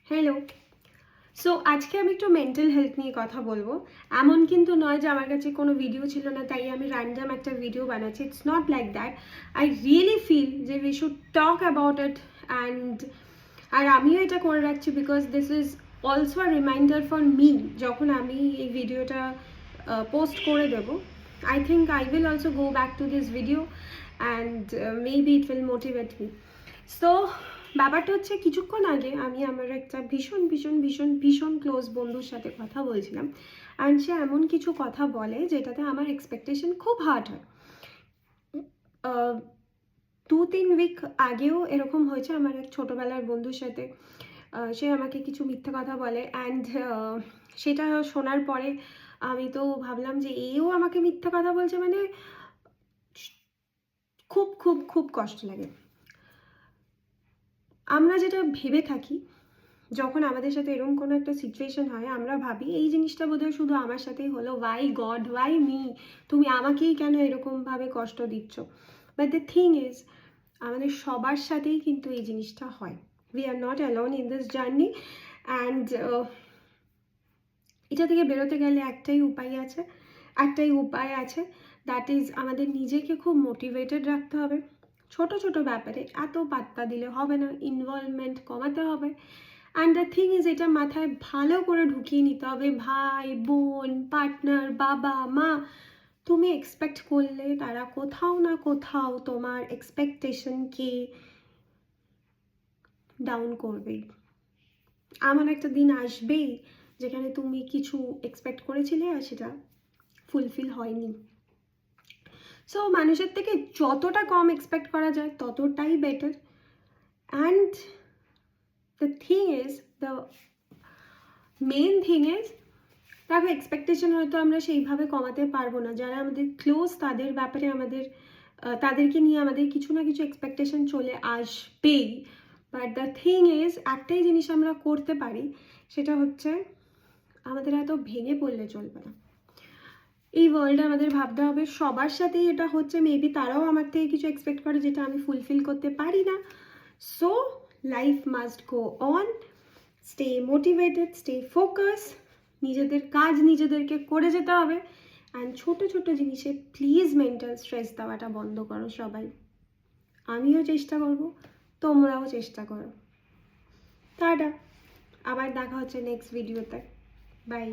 Hello. So আজকে আমি একটু মেন্টাল হেলথ নিয়ে কথা বলবো। এমন কিন্তু নয় যে আমার কাছে কোনো ভিডিও ছিল না তাই আমি র্যান্ডম একটা ভিডিও বানাচ্ছি। It's not like that. I really feel যে we should talk about it and আমিও এটা করে রাখছি because this is also a reminder for me. যখন আমি এই ভিডিওটা পোস্ট করে দেবো, I think I will also go back to this video and maybe it will motivate me. So ব্যাপারটা হচ্ছে, কিছুক্ষণ আগে আমি আমার একটা ভীষণ ভীষণ ভীষণ ভীষণ ক্লোজ বন্ধুর সাথে কথা বলছিলাম অ্যান্ড সে এমন কিছু কথা বলে যেটাতে আমার এক্সপেকটেশন খুব হার্ট হয়। 2-3 উইক আগেও এরকম হয়েছে আমার এক ছোটোবেলার বন্ধুর সাথে। সে আমাকে কিছু মিথ্যে কথা বলে অ্যান্ড সেটা শোনার পরে আমি তো ভাবলাম যে এও আমাকে মিথ্যে কথা বলছে, মানে খুব খুব খুব কষ্ট লাগে। আমরা যেটা ভেবে থাকি যখন আমাদের সাথে এরকম কোনো একটা সিচুয়েশন হয়, আমরা ভাবি এই জিনিসটা বোধহয় শুধু আমার সাথেই হলো, ওয়াই গড, ওয়াই মি, তুমি আমাকেই কেন এরকমভাবে কষ্ট দিচ্ছ। বাট দ্য থিং ইজ, আমাদের সবার সাথেই কিন্তু এই জিনিসটা হয়। We are not alone in this journey and এটা থেকে বেরোতে গেলে একটাই উপায় আছে, দ্যাট ইজ আমাদের নিজেকে খুব মোটিভেটেড রাখতে হবে। ছোট ছোট ব্যাপারে এত পাত্তা দিলে হবে না, ইনভলভমেন্ট কমাতে হবে। অ্যান্ড দ্য থিং ইজ, এটা মাথায় ভালো করে ঢুকিয়ে নিতে হবে, ভাই বোন, পার্টনার, বাবা মা, তুমি এক্সপেক্ট করলে তারা কোথাও না কোথাও তোমার এক্সপেকটেশনকে ডাউন করবেই। এমন একটা দিন আসবেই যেখানে তুমি কিছু এক্সপেক্ট করেছিলে আর সেটা ফুলফিল হয়নি। সো মানুষের থেকে যতটা কম এক্সপেক্ট করা যায় ততটাই better. And the thing is, the main thing is, দেখো এক্সপেকটেশন হয়তো আমরা সেইভাবে কমাতে পারবো না। যারা আমাদের ক্লোজ তাদের ব্যাপারে তাদেরকে নিয়ে আমাদের কিছু না কিছু এক্সপেকটেশন চলে আসবেই। বাট দ্য থিং ইজ, একটাই জিনিস আমরা করতে পারি, সেটা হচ্ছে আমাদের এত ভেঙে পড়লে চলবে না। এই ওয়ার্ল্ডে আমাদের ভাবতে হবে সবার সাথেই এটা হচ্ছে, মেবি তারাও আমার থেকে কিছু এক্সপেক্ট করে যেটা আমি ফুলফিল করতে পারি না। So life must go on, stay motivated, stay focus, নিজেদের কাজ নিজেদেরকে করে যেতে হবে। অ্যান্ড ছোটো ছোটো জিনিসে প্লিজ মেন্টাল স্ট্রেস দেওয়াটা বন্ধ করো সবাই। আমিও চেষ্টা করব, তোমরাও চেষ্টা করো। টাটা, আবার দেখা হচ্ছে নেক্সট ভিডিওতে। বাই।